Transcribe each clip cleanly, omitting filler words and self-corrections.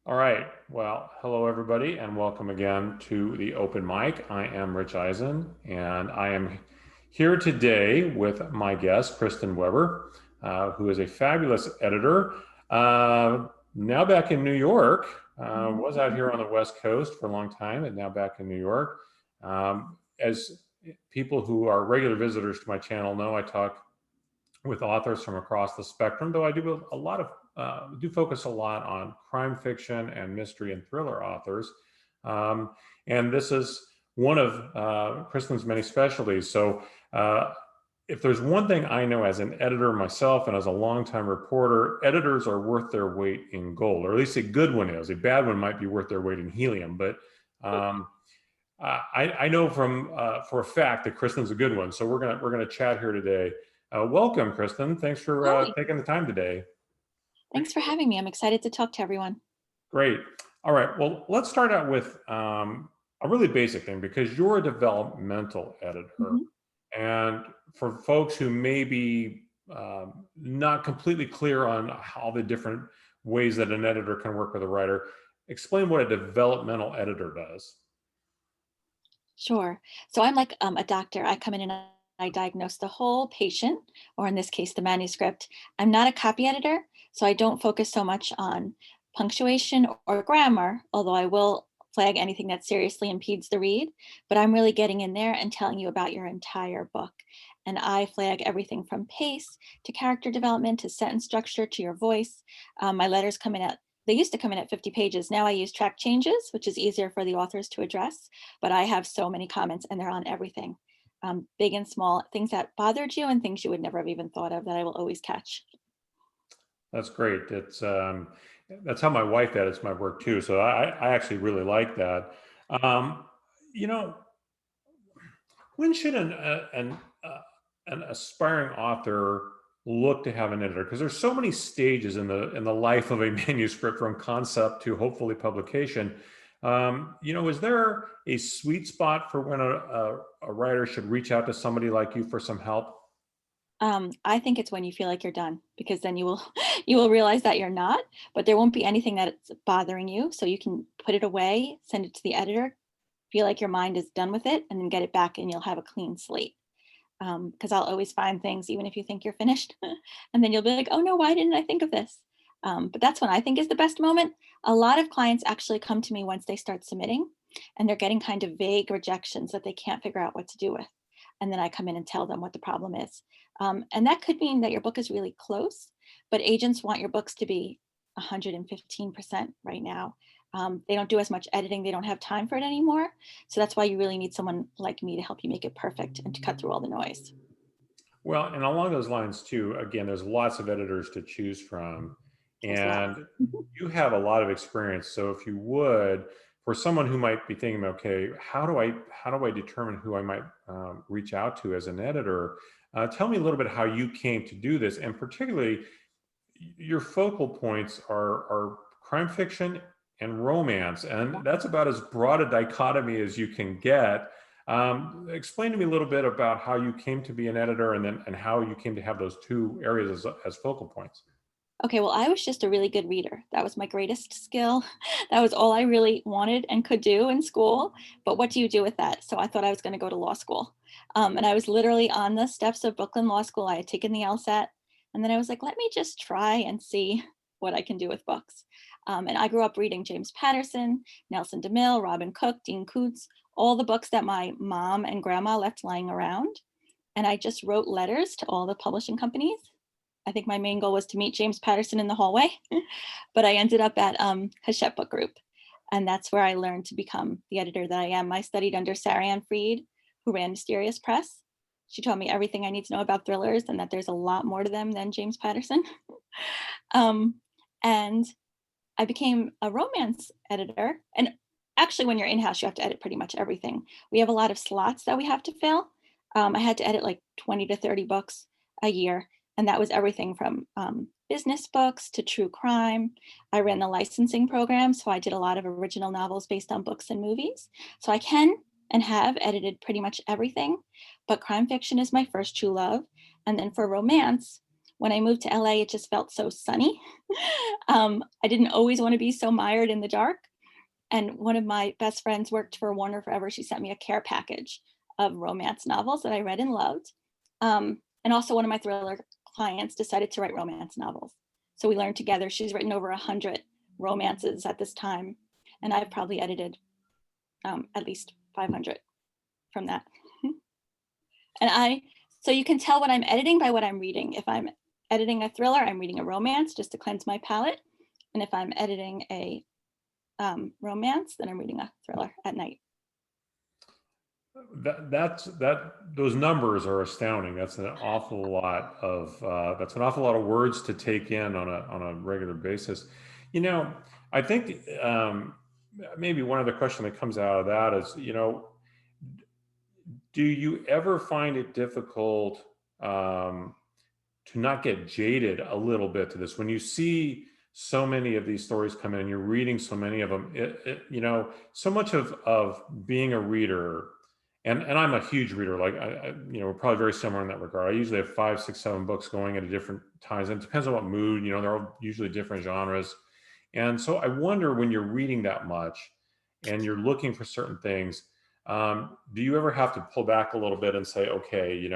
All right. Well, hello everybody, and welcome again to the open mic. I am Rich Eisen, and I am here today with my guest, Kristen Weber, who is a fabulous editor. Now back in New York, was out here on the West Coast for a long time, and now back in New York. As people who are regular visitors to my channel know, I talk with authors from across the spectrum, though I do a lot of do focus a lot on crime fiction and mystery and thriller authors. Um, and this is one of Kristen's many specialties. So if there's one thing I know as an editor myself and as a longtime reporter, editors are worth their weight in gold, or at least a good one is. A bad one might be worth their weight in helium, but I know from for a fact that Kristen's a good one. So we're gonna chat here today. Welcome, Kristen. Thanks for Hi, taking the time today. thanks for having me. I'm excited to talk to everyone. Great. All right. Well, let's start out with a really basic thing because you're a developmental editor. Mhm. And for folks who may be not completely clear on how the different ways that an editor can work with a writer, explain what a developmental editor does. Sure. So I'm like a doctor. I come in and I diagnose the whole patient, or in this case, the manuscript. I'm not a copy editor, so I don't focus so much on punctuation or grammar, although I will flag anything that seriously impedes the read. But I'm really getting in there and telling you about your entire book. And I flag everything from pace to character development to sentence structure to your voice. My letters come in at they used to come in at 50 pages. Now I use track changes, which is easier for the authors to address. But I have so many comments and they're on everything, big and small, things that bothered you and things you would never have even thought of that I will always catch. That's great. That's how my wife edits my work too. So I actually really like that. Um, you know, when should an aspiring author look to have an editor? Because there's so many stages in the life of a manuscript, from concept to hopefully publication. Is there a sweet spot for when a writer should reach out to somebody like you for some help? I think it's when you feel like you're done, because then you will you will realize that you're not, but there won't be anything that's bothering you. So you can put it away, send it to the editor, feel like your mind is done with it, and then get it back and you'll have a clean slate. Because I'll always find things, even if you think you're finished, and then you'll be like, oh no, why didn't I think of this? But that's when I think is the best moment. A lot of clients actually come to me once they start submitting and they're getting kind of vague rejections that they can't figure out what to do with. And then I come in and tell them what the problem is. And that could mean that your book is really close, but agents want your books to be 115% right now. They don't do as much editing. They don't have time for it anymore. So that's why you really need someone like me to help you make it perfect and to cut through all the noise. Well, and along those lines too, again, there's lots of editors to choose from, There's lots. and you have a lot of experience. So if you would, for someone who might be thinking, okay, how do I determine who I might reach out to as an editor? Tell me a little bit how you came to do this, and particularly your focal points are crime fiction and romance, and that's about as broad a dichotomy as you can get. Explain to me a little bit about how you came to be an editor, and how you came to have those two areas as focal points. Okay, well, I was just a really good reader. That was my greatest skill. That was all I really wanted and could do in school. But what do you do with that? So I thought I was going to go to law school. And I was literally on the steps of Brooklyn Law School. I had taken the LSAT. And then I was like, let me just try and see what I can do with books. And I grew up reading James Patterson, Nelson DeMille, Robin Cook, Dean Koontz, all the books that my mom and grandma left lying around. And I just wrote letters to all the publishing companies. I think my main goal was to meet James Patterson in the hallway, but I ended up at Hachette Book Group. And that's where I learned to become the editor that I am. I studied under Sarah Ann Freed, who ran Mysterious Press. She taught me everything I need to know about thrillers and that there's a lot more to them than James Patterson. um, and I became a romance editor. And actually, when you're in-house, you have to edit pretty much everything. We have a lot of slots that we have to fill. I had to edit like 20 to 30 books a year. And that was everything from business books to true crime. I ran the licensing program, so I did a lot of original novels based on books and movies. So I can and have edited pretty much everything, but crime fiction is my first true love. And then for romance, When I moved to LA, it just felt so sunny. I didn't always want to be so mired in the dark. And one of my best friends worked for Warner Forever. She sent me a care package of romance novels that I read and loved. And also, one of my thriller clients decided to write romance novels. So we learned together. She's written over 100 romances at this time. And I've probably edited at least 500 from that. So you can tell what I'm editing by what I'm reading. If I'm editing a thriller, I'm reading a romance just to cleanse my palate. And if I'm editing a romance, then I'm reading a thriller at night. Those numbers are astounding. That's an awful lot of words to take in on a regular basis. I think maybe one other question that comes out of that is, do you ever find it difficult to not get jaded a little bit to this when you see so many of these stories come in and you're reading so many of them? So much of being a reader, and I'm a huge reader. Like we're probably very similar in that regard. I usually have 5, 6, 7 books going at different times, and it depends on what mood. They're all usually different genres, and so I wonder, when you're reading that much and you're looking for certain things, do you ever have to pull back a little bit and say, okay,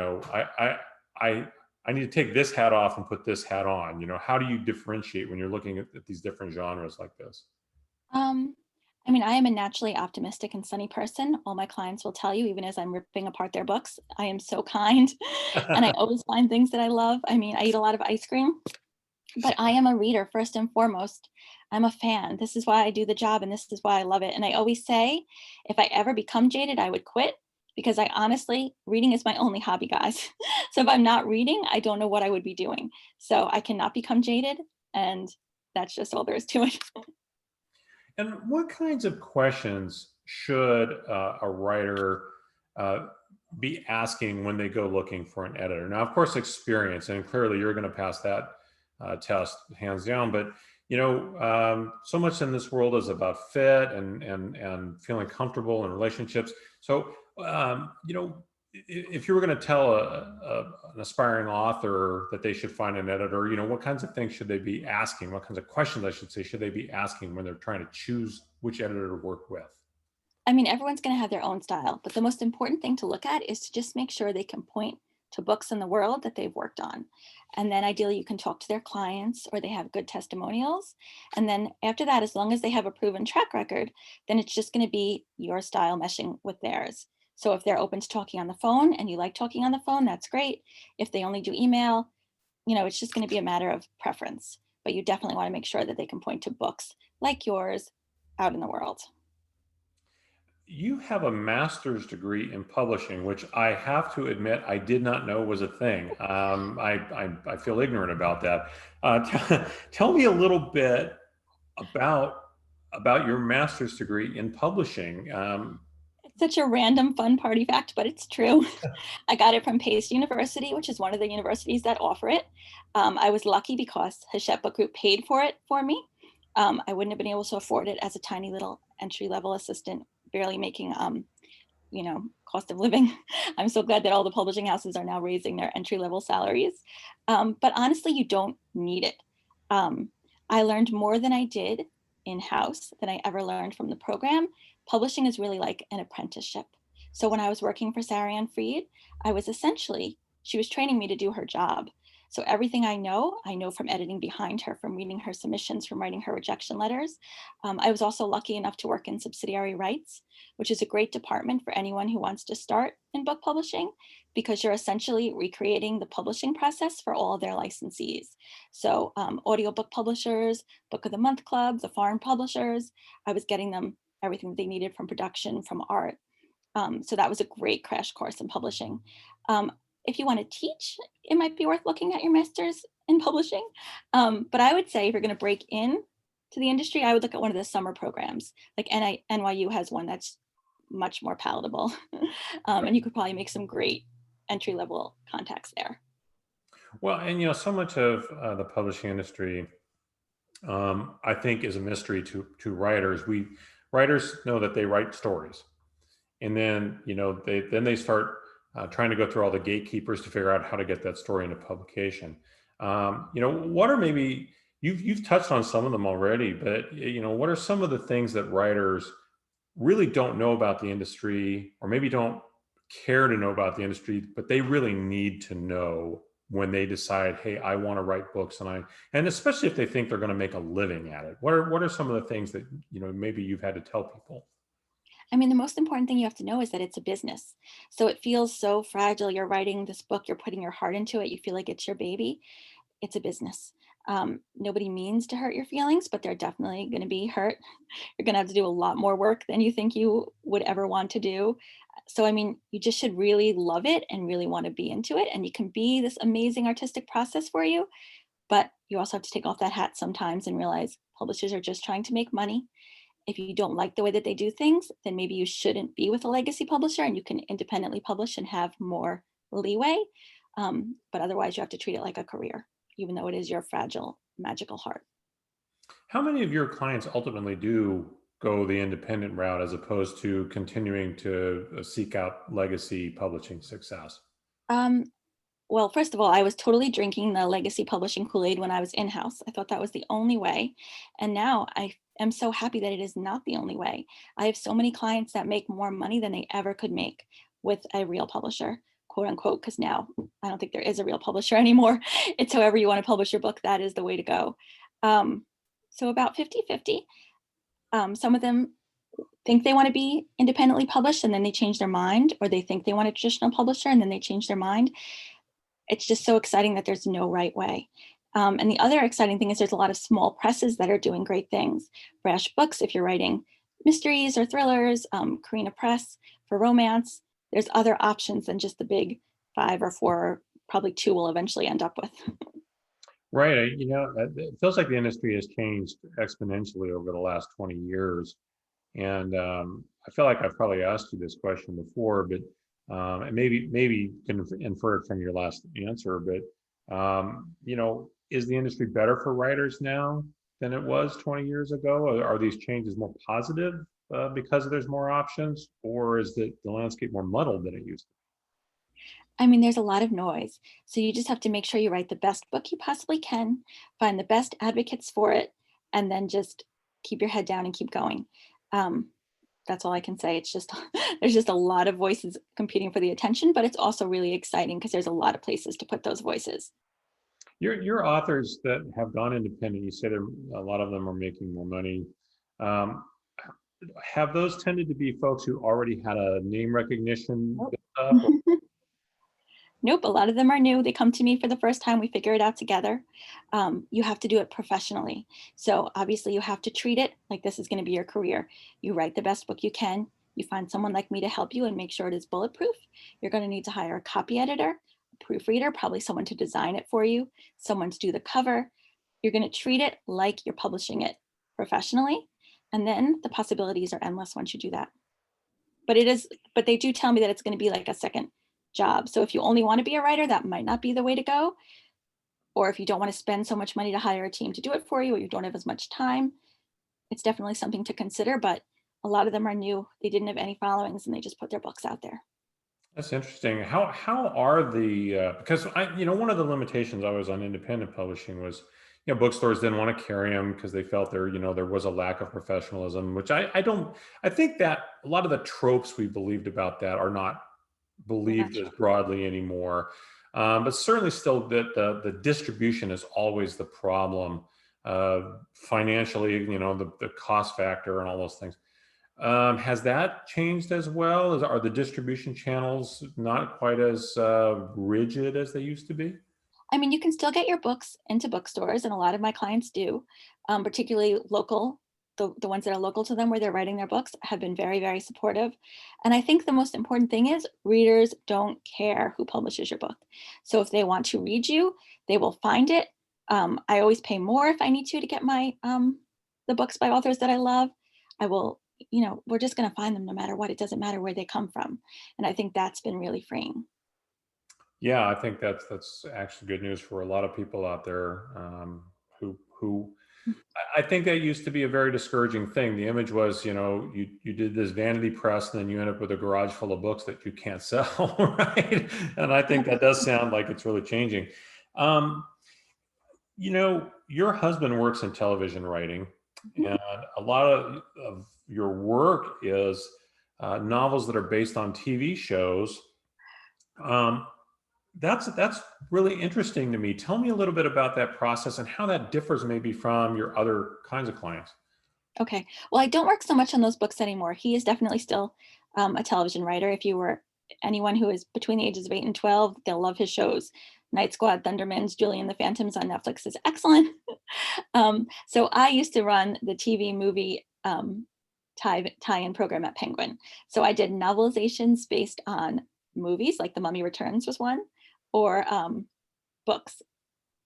I need to take this hat off and put this hat on? How do you differentiate when you're looking at these different genres like this? Um, I am a naturally optimistic and sunny person. All my clients will tell you, even as I'm ripping apart their books, I am so kind and I always find things that I love. I eat a lot of ice cream, but I am a reader first and foremost. I'm a fan. This is why I do the job and this is why I love it. And I always say, if I ever become jaded, I would quit, because I honestly, reading is my only hobby, guys. So if I'm not reading, I don't know what I would be doing. So I cannot become jaded, and that's just all there is to it. And what kinds of questions should a writer uh, be asking when they go looking for an editor? Now, of course, experience, and clearly you're going to pass that test hands down. But so much in this world is about fit and feeling comfortable in relationships. So if you were going to tell an aspiring author that they should find an editor, what kinds of things should they be asking? What kinds of questions, I should say, should they be asking when they're trying to choose which editor to work with? Everyone's going to have their own style, but the most important thing to look at is to just make sure they can point to books in the world that they've worked on. And then ideally you can talk to their clients or they have good testimonials. And then after that, as long as they have a proven track record, then it's just going to be your style meshing with theirs. So if they're open to talking on the phone and you like talking on the phone, that's great. If they only do email, it's just going to be a matter of preference. But you definitely want to make sure that they can point to books like yours out in the world. You have a master's degree in publishing, which I have to admit I did not know was a thing. I feel ignorant about that. Tell me a little bit about your master's degree in publishing. It's such a random fun party fact, but it's true. I got it from Pace University, which is one of the universities that offer it. I was lucky because Hachette Book Group paid for it for me. I wouldn't have been able to afford it as a tiny little entry-level assistant, barely making cost of living. I'm so glad that all the publishing houses are now raising their entry-level salaries. But honestly, you don't need it. I learned more than I did in-house than I ever learned from the program. Publishing is really like an apprenticeship. So when I was working for Sarah Ann Freed, she was training me to do her job. So everything I know from editing behind her, from reading her submissions, from writing her rejection letters. I was also lucky enough to work in subsidiary rights, which is a great department for anyone who wants to start in book publishing, because you're essentially recreating the publishing process for all of their licensees. So audiobook publishers, Book of the Month Club, the foreign publishers, I was getting them everything that they needed from production, from art. So that was a great crash course in publishing. If you want to teach, it might be worth looking at your master's in publishing. But I would say if you're going to break in to the industry, I would look at one of the summer programs. Like NYU has one that's much more palatable. And you could probably make some great entry-level contacts there. Well, and so much of the publishing industry, I think, is a mystery to writers. Writers know that they write stories, and then they start trying to go through all the gatekeepers to figure out how to get that story into publication. What are maybe you've touched on some of them already, but what are some of the things that writers really don't know about the industry, or maybe don't care to know about the industry, but they really need to know when they decide, hey, I want to write books, and especially if they think they're going to make a living at it. What are some of the things that maybe you've had to tell people? I mean, the most important thing you have to know is that it's a business. So it feels so fragile. You're writing this book, you're putting your heart into it, you feel like it's your baby. It's a business. Nobody means to hurt your feelings, but they're definitely going to be hurt. You're going to have to do a lot more work than you think you would ever want to do. So, I mean, you just should really love it and really want to be into it. And you can be this amazing artistic process for you. But you also have to take off that hat sometimes and realize publishers are just trying to make money. If you don't like the way that they do things, then maybe you shouldn't be with a legacy publisher and you can independently publish and have more leeway. But otherwise, you have to treat it like a career, even though it is your fragile, magical heart. How many of your clients ultimately do go the independent route as opposed to continuing to seek out legacy publishing success? Um, well, first of all, I was totally drinking the legacy publishing Kool-Aid when I was in-house. I thought that was the only way. And now I am so happy that it is not the only way. I have so many clients that make more money than they ever could make with a real publisher, quote unquote, because now I don't think there is a real publisher anymore. It's however you want to publish your book, that is the way to go. Um, so about 50-50. Some of them think they want to be independently published and then they change their mind, or they think they want a traditional publisher and then they change their mind. It's just so exciting that there's no right way. And the other exciting thing is there's a lot of small presses that are doing great things. Brash Books, if you're writing mysteries or thrillers, Karina Press for romance. There's other options than just the big 5 or 4, probably 2 will eventually end up with. Right. It feels like the industry has changed exponentially over the last 20 years. And I feel like I've probably asked you this question before, but and maybe you can infer it from your last answer, but is the industry better for writers now than it was 20 years ago? Are these changes more positive because there's more options, or is the landscape more muddled than it used to I mean, there's a lot of noise. So you just have to make sure you write the best book you possibly can, find the best advocates for it, and then just keep your head down and keep going. Um, that's all I can say. It's just, there's just a lot of voices competing for the attention, but it's also really exciting because there's a lot of places to put those voices. Your authors that have gone independent, you say a lot of them are making more money. Um, have those tended to be folks who already had a name recognition Nope. built up? Nope, a lot of them are new. They come to me for the first time. We figure it out together. You have to do it professionally. So obviously you have to treat it like this is going to be your career. You write the best book you can. You find someone like me to help you and make sure it is bulletproof. You're going to need to hire a copy editor, a proofreader, probably someone to design it for you, someone to do the cover. You're going to treat it like you're publishing it professionally. And then the possibilities are endless once you do that. But they do tell me that it's going to be like a second job. So if you only want to be a writer, that might not be the way to go. Or if you don't want to spend so much money to hire a team to do it for you, or you don't have as much time, it's definitely something to consider. But a lot of them are new. They didn't have any followings and they just put their books out there. That's interesting. How are the because one of the limitations I was on independent publishing was bookstores didn't want to carry them because they felt there was a lack of professionalism, which I don't. I think that a lot of the tropes we believed about that are not They're not believed as true. broadly anymore. But certainly still that the distribution is always the problem. Financially, the cost factor and all those things. Has that changed as well? Are the distribution channels not quite as rigid as they used to be? I mean, you can still get your books into bookstores, and a lot of my clients do, particularly local. The ones that are local to them where they're writing their books have been very, very supportive. And I think the most important thing is readers don't care who publishes your book. So if they want to read you, they will find it. I always pay more if I need to get my the books by authors that I love. I will, we're just going to find them no matter what. It doesn't matter where they come from. And I think that's been really freeing. Yeah, I think that's actually good news for a lot of people out there who I think that used to be a very discouraging thing. The image was, you did this vanity press and then you end up with a garage full of books that you can't sell, right? And I think that does sound like it's really changing. Um, Your husband works in television writing, Mhm. and a lot of your work is novels that are based on TV shows. Um, that's really interesting to me. Tell me a little bit about that process and how that differs maybe from your other kinds of clients. Okay. Well, I don't work so much on those books anymore. He is definitely still a television writer. If you were anyone who is between the ages of 8 and 12, they'll love his shows. Night Squad, Thundermans, Julie and the Phantoms on Netflix is excellent. So I used to run the TV movie tie-in program at Penguin. So I did novelizations based on movies, like The Mummy Returns was one, or books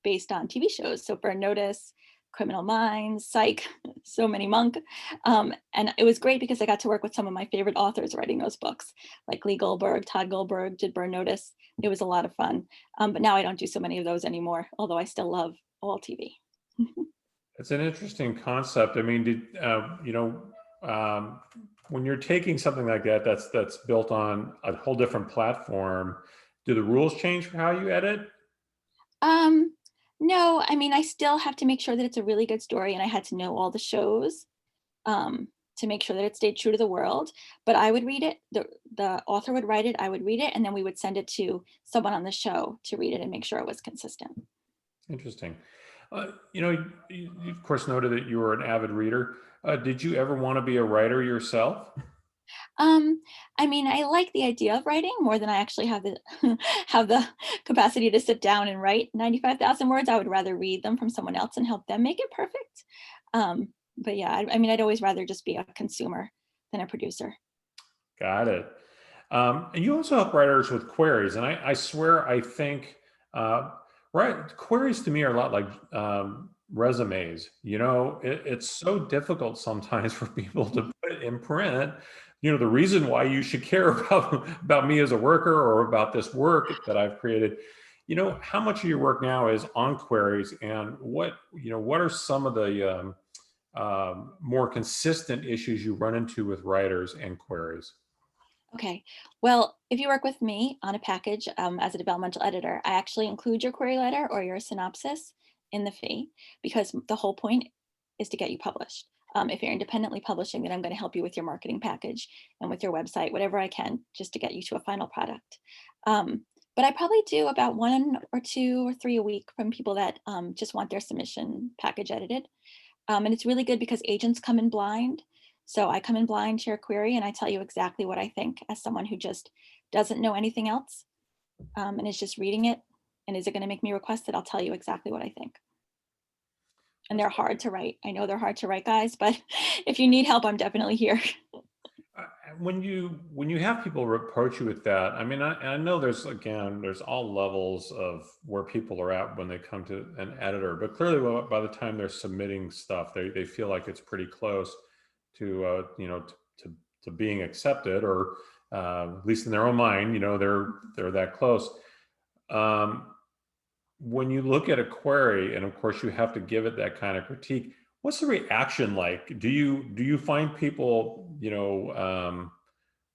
based on TV shows. So Burn Notice, Criminal Minds, Psych, So Many Monk. And it was great because I got to work with some of my favorite authors writing those books, like Lee Goldberg, Todd Goldberg did Burn Notice. It was a lot of fun. But now I don't do so many of those anymore, although I still love all TV. It's an interesting concept. I mean, um, when you're taking something like that, that's built on a whole different platform, do the rules change for how you edit? Um, no, I mean, I still have to make sure that it's a really good story, and I had to know all the shows to make sure that it stayed true to the world. But I would read it. The author would write it. I would read it, and then we would send it to someone on the show to read it and make sure it was consistent. Interesting. You of course noted that you were an avid reader. Did you ever want to be a writer yourself? Um, I mean, I like the idea of writing more than I actually have the have the capacity to sit down and write 95,000 words. I would rather read them from someone else and help them make it perfect. But yeah, I mean, I'd always rather just be a consumer than a producer. Got it. And you also help writers with queries, and I swear I think right queries to me are a lot like resumes. It's so difficult sometimes for people to put it in print. The reason why you should care about me as a worker or about this work that I've created. How much of your work now is on queries, and what are some of the more consistent issues you run into with writers and queries? Okay. Well, if you work with me on a package as a developmental editor, I actually include your query letter or your synopsis in the fee because the whole point is to get you published. If you're independently publishing, then I'm going to help you with your marketing package and with your website, whatever I can, just to get you to a final product. But I probably do about 1 or 2 or 3 a week from people that just want their submission package edited. And it's really good because agents come in blind. So I come in blind to your query and I tell you exactly what I think as someone who just doesn't know anything else and is just reading it. And is it going to make me request it? I'll tell you exactly what I think. And they're hard to write. I know they're hard to write, guys, but if you need help, I'm definitely here. Uh, when you have people approach you with that, I mean, I know there's all levels of where people are at when they come to an editor, but clearly by the time they're submitting stuff, they feel like it's pretty close to to being accepted, or at least in their own mind, they're that close. Um, when you look at a query, and of course you have to give it that kind of critique, what's the reaction like? Do you find people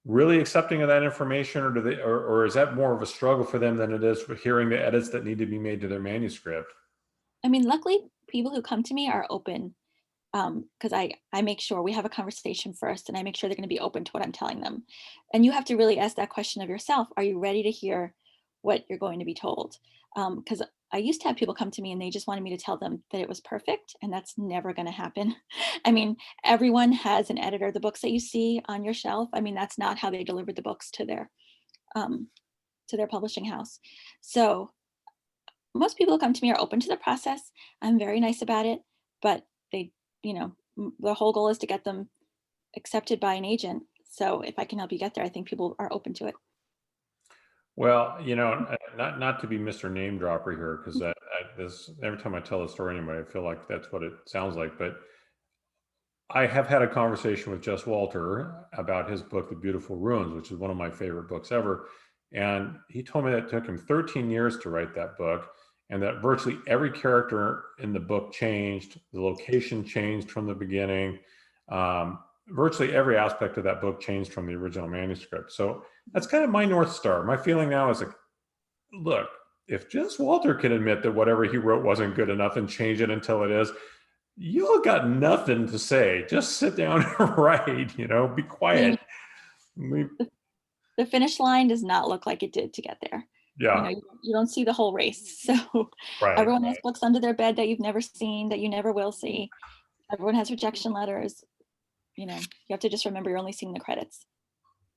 really accepting of that information, or or is that more of a struggle for them than it is for hearing the edits that need to be made to their manuscript? I mean, luckily, people who come to me are open because I make sure we have a conversation first and I make sure they're going to be open to what I'm telling them. And you have to really ask that question of yourself. Are you ready to hear what you're going to be told? Because I used to have people come to me and they just wanted me to tell them that it was perfect, and that's never going to happen. I mean, everyone has an editor. The books that you see on your shelf, I mean, that's not how they delivered the books um, to their publishing house. So most people who come to me are open to the process. I'm very nice about it, but they, the whole goal is to get them accepted by an agent. So if I can help you get there, I think people are open to it. Well, not to be Mr. Name Dropper here, because this every time I tell a story anyway, I feel like that's what it sounds like. But I have had a conversation with Jess Walter about his book, The Beautiful Ruins, which is one of my favorite books ever. And he told me that it took him 13 years to write that book, and that virtually every character in the book changed, the location changed from the beginning. Virtually every aspect of that book changed from the original manuscript. So that's kind of my North Star. My feeling now is like, look, if just Walter can admit that whatever he wrote wasn't good enough and change it until it is, you got nothing to say. Just sit down and write, be I quiet. the finish line does not look like it did to get there. Yeah, You don't see the whole race. So right. everyone has books under their bed that you've never seen, that you never will see. Everyone has rejection letters. You have to just remember you're only seeing the credits.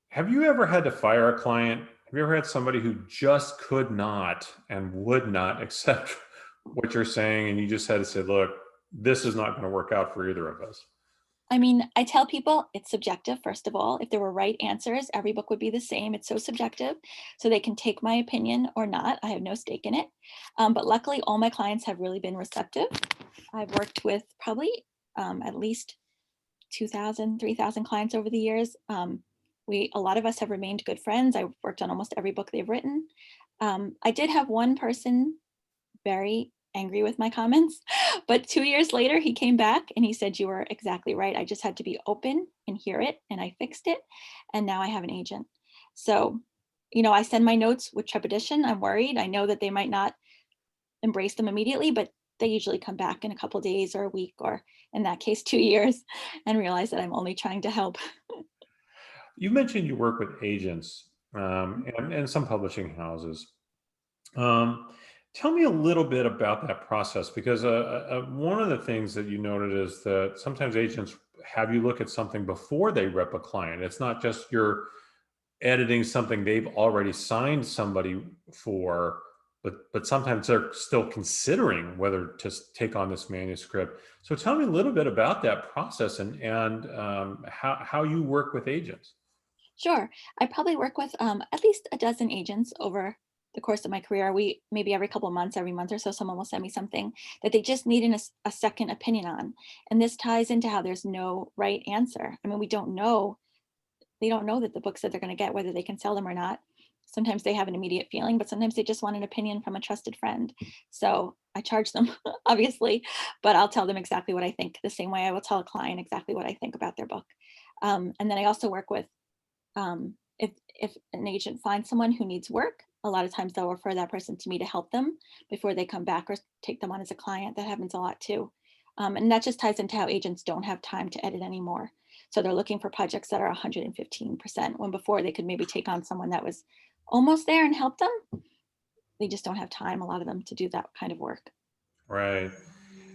Have you ever had to fire a client? Have you ever had somebody who just could not and would not accept what you're saying, and you just had to say, look, this is not going to work out for either of us? I mean, I tell people it's subjective, first of all. If there were right answers, every book would be the same. It's so subjective. So they can take my opinion or not. I have no stake in it. But luckily, all my clients have really been receptive. I've worked with probably at least 2,000, 3,000 clients over the years. A lot of us have remained good friends. I worked on almost every book they've written. I did have one person very angry with my comments, but 2 years later, he came back and he said, you were exactly right. I just had to be open and hear it, and I fixed it. And now I have an agent. So, I send my notes with trepidation. I'm worried. I know that they might not embrace them immediately, but they usually come back in a couple of days or a week, or in that case, 2 years, and realize that I'm only trying to help. You mentioned you work with agents and some publishing houses. Um, Tell me a little bit about that process, because one of the things that you noted is that sometimes agents have you look at something before they rep a client. It's not just you're editing something they've already signed somebody for, but sometimes they're still considering whether to take on this manuscript. So tell me a little bit about that process and how you work with agents. Sure. I probably work with at least a dozen agents over the course of my career. We maybe every couple of months, every month or so, someone will send me something that they just need a second opinion on. And this ties into how there's no right answer. I mean, we don't know. They don't know that the books that they're going to get, whether they can sell them or not. Sometimes they have an immediate feeling, but sometimes they just want an opinion from a trusted friend. So I charge them, obviously, but I'll tell them exactly what I think, the same way I will tell a client exactly what I think about their book. And then I also work with if an agent finds someone who needs work, a lot of times they'll refer that person to me to help them before they come back or take them on as a client. That happens a lot too. And that just ties into how agents don't have time to edit anymore. So they're looking for projects that are 115%, when before they could maybe take on someone that was almost there and help them. They just don't have time, a lot of them, to do that kind of work. Right.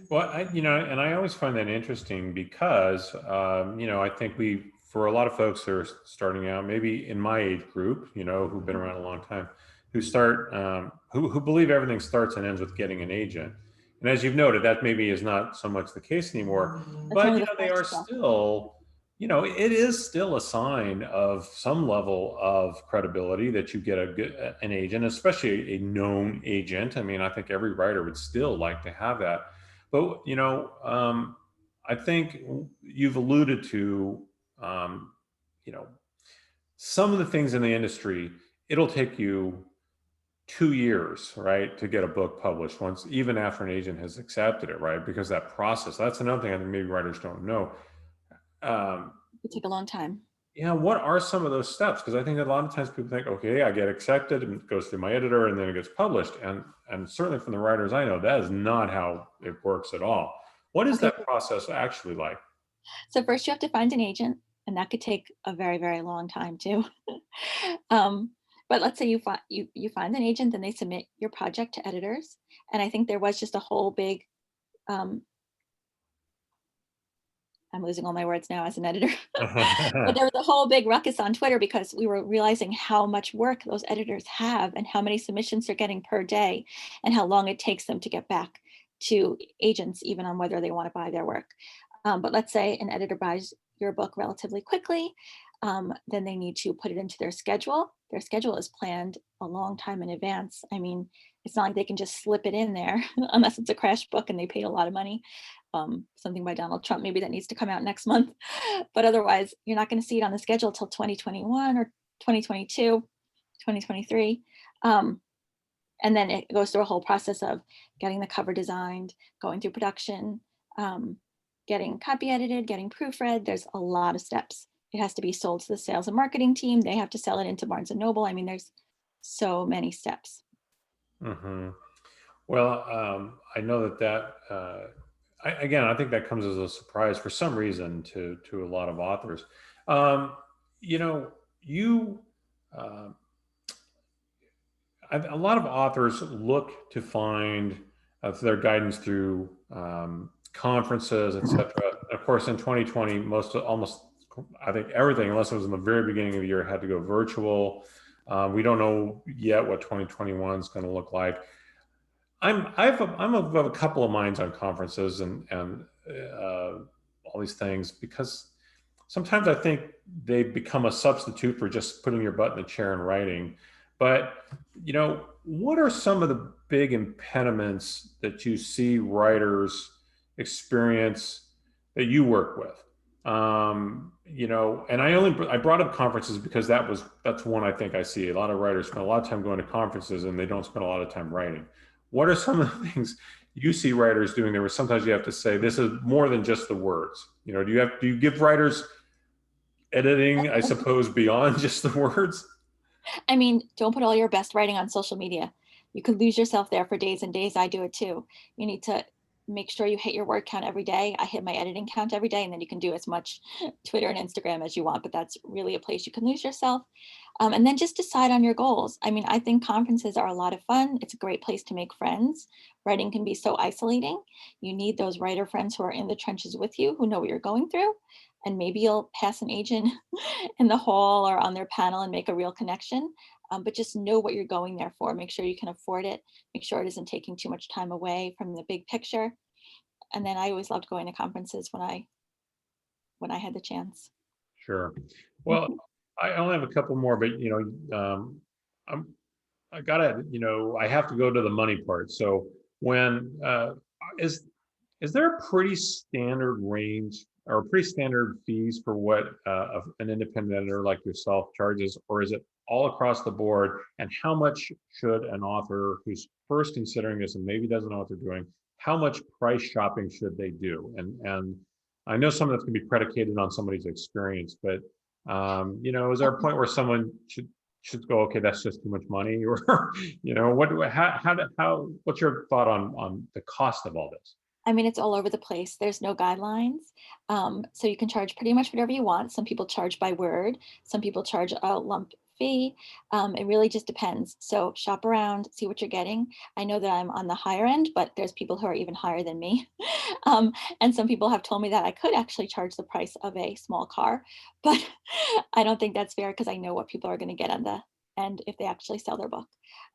Well, and I always find that interesting because, I think for a lot of folks that are starting out, maybe in my age group, who've been around a long time, who believe everything starts and ends with getting an agent. And as you've noted, that maybe is not so much the case anymore, That's but, only the they are first step. still, it is still a sign of some level of credibility that you get an agent, especially a known agent. I mean, I think every writer would still like to have that. But I think you've alluded to, um, you know, some of the things in the industry. It'll take you 2 years, right, to get a book published once, even after an agent has accepted it, right? Because that process. That's another thing I think maybe writers don't know. Um, It take a long time. yeah, what are some of those steps? Because I think a lot of times people think, okay, I get accepted and it goes through my editor and then it gets published. And certainly from the writers I know, that is not how it works at all. What is Okay, that process actually like? so first you have to find an agent, and that could take a very, very long time too. um, but let's say you find an agent, and they submit your project to editors. And I think there was just a whole big um, I'm losing all my words now as an editor. But there was a whole big ruckus on Twitter because we were realizing how much work those editors have and how many submissions they're getting per day and how long it takes them to get back to agents, even on whether they want to buy their work. But let's say an editor buys your book relatively quickly, then they need to put it into their schedule. Their schedule is planned a long time in advance. I mean, it's not like they can just slip it in there unless it's a crash book and they paid a lot of money. Something by Donald Trump, maybe that needs to come out next month. But otherwise, you're not going to see it on the schedule till 2021 or 2022, 2023. And then it goes through a whole process of getting the cover designed, going through production, getting copy edited, getting proofread. There's a lot of steps. It has to be sold to the sales and marketing team. They have to sell it into Barnes and Noble. I mean, there's so many steps. Hmm. Well, I know again, I think that comes as a surprise for some reason to a lot of authors. Um, you know, you uh, a lot of authors look to find their guidance through conferences, etc. Of course, in 2020, almost, I think everything, unless it was in the very beginning of the year, had to go virtual. We don't know yet what 2021 is going to look like. I'm of a couple of minds on conferences and all these things because sometimes I think they become a substitute for just putting your butt in the chair and writing. But what are some of the big impediments that you see writers experience that you work with? And I brought up conferences because that's one I think I see. A lot of writers spend a lot of time going to conferences and they don't spend a lot of time writing. What are some of the things you see writers doing there where sometimes you have to say this is more than just the words? Do you give writers editing, I suppose, beyond just the words? I mean, don't put all your best writing on social media. You could lose yourself there for days and days. I do it too. You need to make sure you hit your word count every day. I hit my editing count every day, and then you can do as much Twitter and Instagram as you want. But that's really a place you can lose yourself. And then just decide on your goals. I mean, I think conferences are a lot of fun. It's a great place to make friends. Writing can be so isolating. You need those writer friends who are in the trenches with you, who know what you're going through. And maybe you'll pass an agent in the hall or on their panel and make a real connection. But just know what you're going there for. Make sure you can afford it. Make sure it isn't taking too much time away from the big picture. And then I always loved going to conferences when I had the chance. Sure. Well, Mhm. I only have a couple more, but I'm I gotta, I have to go to the money part. So when is is there a pretty standard range or pretty standard fees for what an independent editor like yourself charges, or is it all across the board? And how much should an author who's first considering this and maybe doesn't know what they're doing, how much price shopping should they do? And I know some of that's going to be predicated on somebody's experience, but is there a point where someone should go, okay, that's just too much money, or what's your thought on the cost of all this? I mean, it's all over the place. There's no guidelines. So you can charge pretty much whatever you want. Some people charge by word, some people charge a lump fee. It really just depends. So shop around, see what you're getting. I know that I'm on the higher end, but there's people who are even higher than me. And some people have told me that I could actually charge the price of a small car, but I don't think that's fair because I know what people are going to get on the end if they actually sell their book.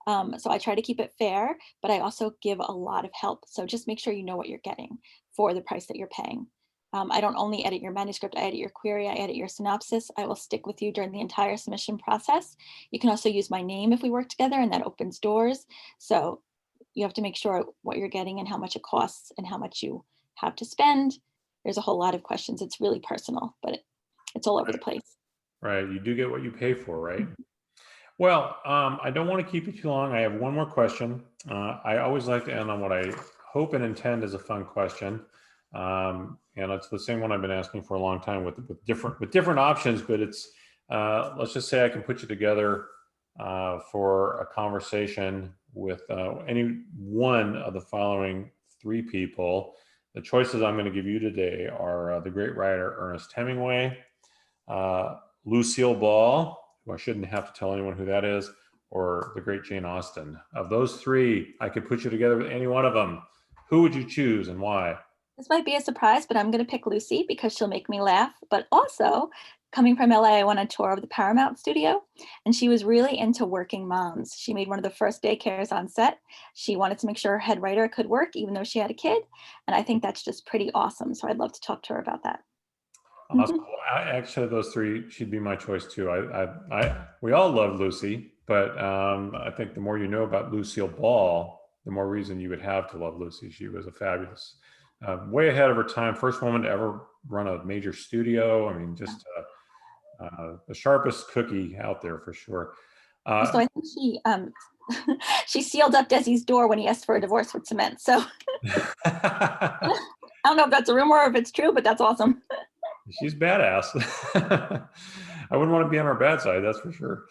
So I try to keep it fair, but I also give a lot of help. So just make sure you know what you're getting for the price that you're paying. I don't only edit your manuscript, I edit your query, I edit your synopsis. I will stick with you during the entire submission process. You can also use my name if we work together, and that opens doors. So you have to make sure what you're getting and how much it costs and how much you have to spend. There's a whole lot of questions. It's really personal, but it's all over the Right. place. Right. You do get what you pay for, right? Well, I don't want to keep you too long. I have one more question. I always like to end on what I hope and intend is a fun question, and it's the same one I've been asking for a long time with different options. But it's let's just say I can put you together for a conversation with any one of the following three people. The choices I'm going to give you today are the great writer Ernest Hemingway, uh, Lucille Ball, who I shouldn't have to tell anyone who that is, or the great Jane Austen. Of those three, I could put you together with any one of them. Who would you choose and why? This might be a surprise, but I'm going to pick Lucy because she'll make me laugh. But also, coming from LA, I went on tour of the Paramount studio, and she was really into working moms. She made one of the first daycares on set. She wanted to make sure her head writer could work, even though she had a kid. And I think that's just pretty awesome. So I'd love to talk to her about that. Awesome. Actually, those three, she'd be my choice too. We all love Lucy, but I think the more you know about Lucille Ball, the more reason you would have to love Lucy. She was a fabulous, way ahead of her time. First woman to ever run a major studio. I mean, just the sharpest cookie out there for sure. Also, Uh, I think she she sealed up Desi's door when he asked for a divorce with cement. So I don't know if that's a rumor or if it's true, but that's awesome. She's badass. I wouldn't want to be on her bad side, that's for sure.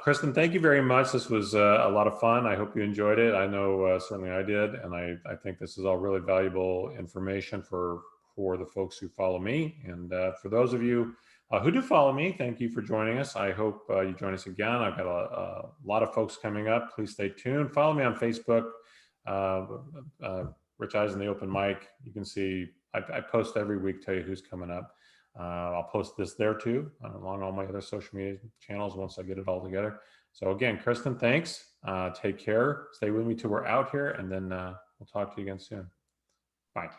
Kristen, thank you very much. This was a lot of fun. I hope you enjoyed it. I know certainly I did, and I think this is all really valuable information for the folks who follow me. And for those of you who do follow me, thank you for joining us. I hope you join us again. I've got a lot of folks coming up. Please stay tuned. Follow me on Facebook, uh, uh, Rich Eyes in the Open Mic. You can see I post every week, tell you who's coming up. I'll post this there too, along all my other social media channels once I get it all together. So again, Kristen, thanks. Take care. Stay with me till we're out here, and then we'll talk to you again soon. Bye.